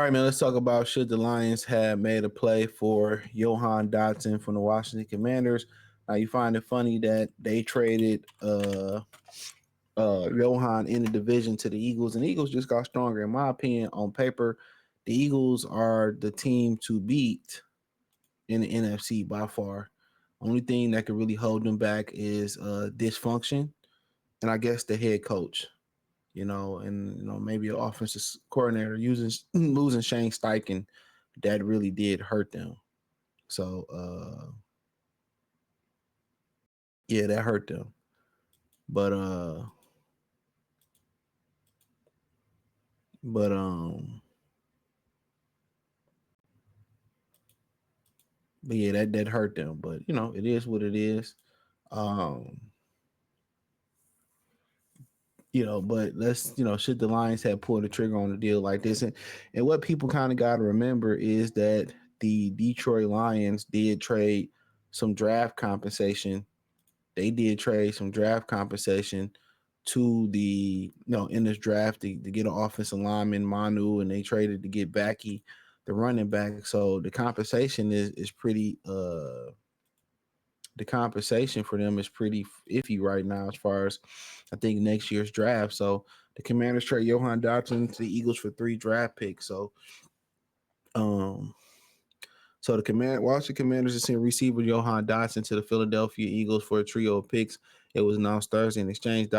All right, man. Let's talk about should the Lions have made a play for Johan Dotson from the Washington Commanders. Now you find it funny that they traded Johan in the division to the Eagles, and the Eagles just got stronger. In my opinion, on paper, the Eagles are the team to beat in the NFC by far. Only thing that could really hold them back is dysfunction, and I guess the head coach. And maybe an offensive coordinator losing Shane Steichen, that really did hurt them. So yeah, that hurt them. But but but yeah, that hurt them. But it is what it is. Um but let's, should the Lions have pulled the trigger on a deal like this? And what people kind of got to remember is that the Detroit Lions did trade some draft compensation. They did trade some draft compensation to in this draft to get an offensive lineman, Manu, and they traded to get Backy, the running back. So the compensation is pretty the compensation for them is pretty iffy right now as far as I think next year's draft. So the Commanders trade Johan Dotson to the Eagles for 3 draft picks. So the Washington Commanders is sent receiver Johan Dotson to the Philadelphia Eagles for a trio of picks. It was announced Thursday. In exchange, for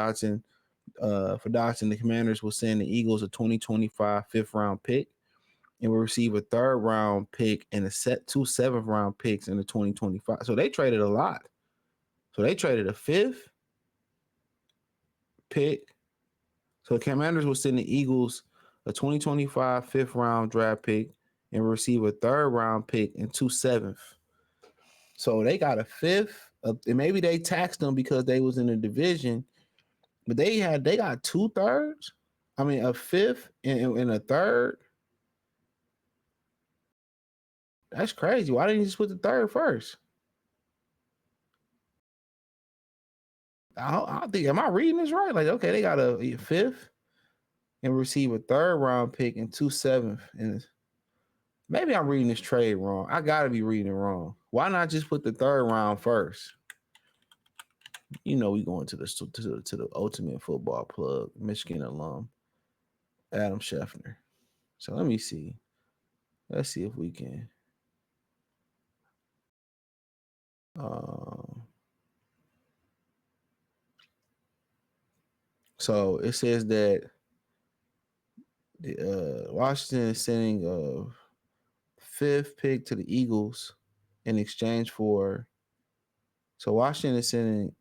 Dotson, the Commanders will send the Eagles a 2025 fifth-round pick and will receive a third-round pick and two seventh-round picks in the 2025. So they traded a lot. So they traded a fifth pick. So the Commanders will send the Eagles a 2025 fifth-round draft pick and receive a third-round pick and two seventh. So they got a fifth, and maybe they taxed them because they was in the division, but they got 2/3. I mean, a fifth and a third. That's crazy. Why didn't you just put the third first? I think, am I reading this right? Like, okay, they got a fifth and receive a third-round pick and two seventh. And maybe I'm reading this trade wrong. I gotta be reading it wrong. Why not just put the third round first? We going to the ultimate football plug, Michigan alum, Adam Scheffner. So let me see. Let's see if we can. So it says that the Washington is sending a fifth pick to the Eagles in exchange for. So Washington is sending,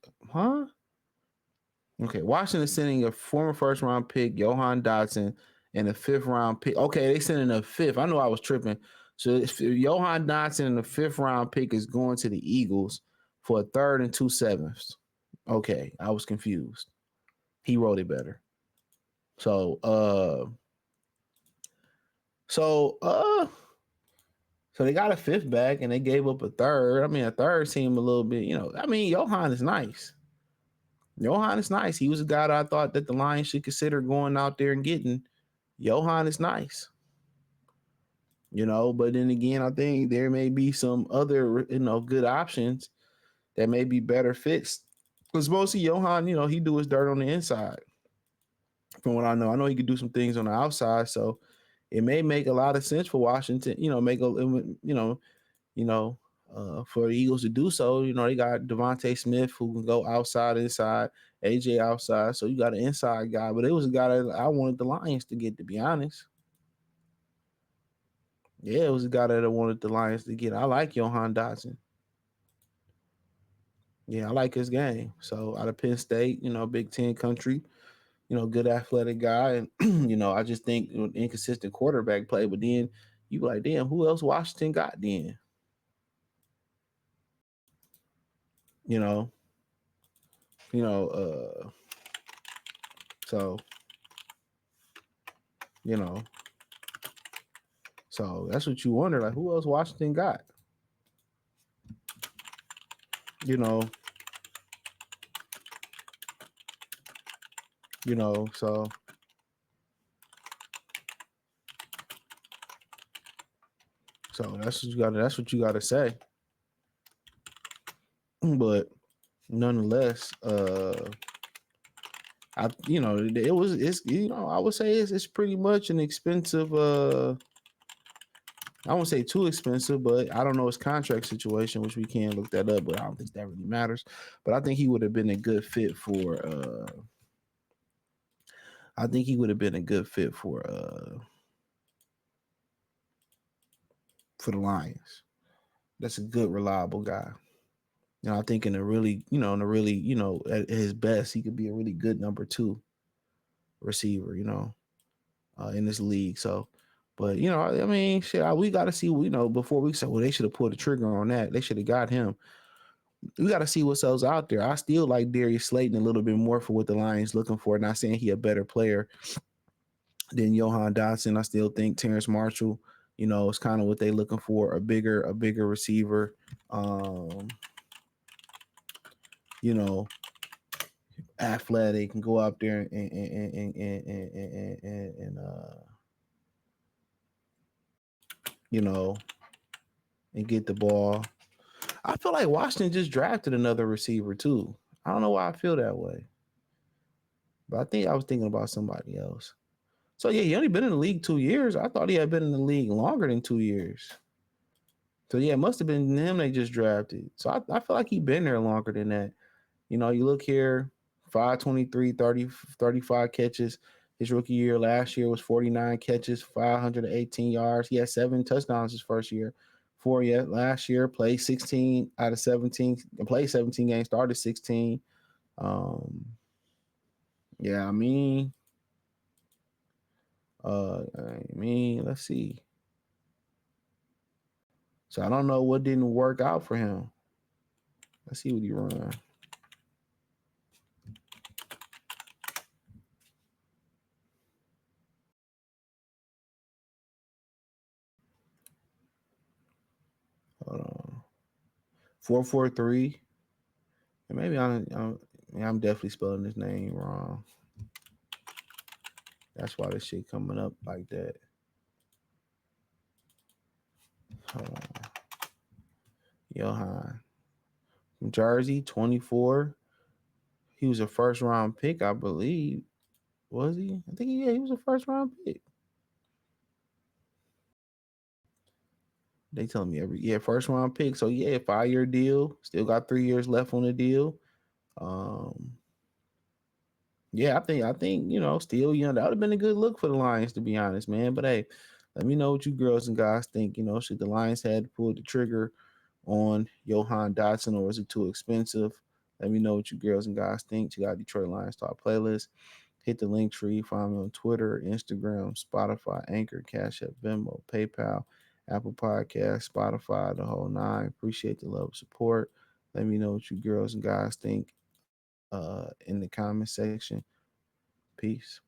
Okay, Washington is sending a former first round pick, Johan Dotson, and a fifth round pick. Okay, they sending a fifth. I know I was tripping. So if Johan Dotson and the fifth round pick is going to the Eagles for a third and two sevenths. Okay, I was confused. He wrote it better. So they got a fifth back and they gave up a third. I mean, a third seemed a little bit, Johan is nice. Johan is nice. He was a guy that I thought that the Lions should consider going out there and getting. Johan is nice. But then again, I think there may be some other, good options that may be better fits. Because mostly Johan, he do his dirt on the inside. From what I know he could do some things on the outside. So it may make a lot of sense for Washington, for the Eagles to do so. They got Devontae Smith who can go outside, inside, AJ outside. So you got an inside guy, but it was a guy that I wanted the Lions to get, to be honest. Yeah, it was a guy that I wanted the Lions to get. I like Johan Dotson. Yeah, I like his game. So out of Penn State, Big Ten country, good athletic guy. And, I just think inconsistent quarterback play. But then you like, damn, who else Washington got then? So so that's what you wonder, like, who else Washington got? So So that's what you got. That's what you got to say. But nonetheless, I would say it's pretty much an expensive. I won't say too expensive, but I don't know his contract situation, which we can look that up. But I don't think that really matters. But I think he would have been a good fit for. I think he would have been a good fit for the Lions. That's a good, reliable guy. I think in a really, at his best, he could be a really good number two receiver. In this league. So, but I mean, shit, we got to see. Before we say, well, they should have pulled the trigger on that. They should have got him. We got to see what else out there. I still like Darius Slayton a little bit more for what the Lions looking for. Not saying he a better player than Jahan Dotson. I still think Terrence Marshall, is kind of what they looking for, a bigger receiver. You know, athletic, can go out there and you know, and get the ball. I feel like Washington just drafted another receiver too. I don't know why I feel that way, but I think I was thinking about somebody else. So yeah, he only been in the league 2 years. I thought he had been in the league longer than 2 years. So yeah, it must have been him they just drafted. So I feel like he been there longer than that. You look here, 523, 30, 35 catches. His rookie year last year was 49 catches, 518 yards. He had 7 touchdowns his first year. Last year, played 16 out of 17, played 17 games, started 16. Um, yeah, let's see. So I don't know what didn't work out for him. Let's see what he run. Hold on. 443. And maybe I'm definitely spelling his name wrong. That's why this shit coming up like that. Hold on. Jahan. From Jersey, 24. He was a first round pick, I believe. Was he? I think he was a first round pick. They telling me first round pick. So yeah, 5-year deal. Still got 3 years left on the deal. Um, yeah, I think still that would have been a good look for the Lions, to be honest, man. But hey, let me know what you girls and guys think. Should the Lions had to pull the trigger on Jahan Dotson, or is it too expensive? Let me know what you girls and guys think. You got Detroit Lions Talk playlist. Hit the link tree. Find me on Twitter, Instagram, Spotify, Anchor, Cash App, Venmo, PayPal, Apple Podcast, Spotify, the whole nine. Appreciate the love and support. Let me know what you girls and guys think in the comment section. Peace.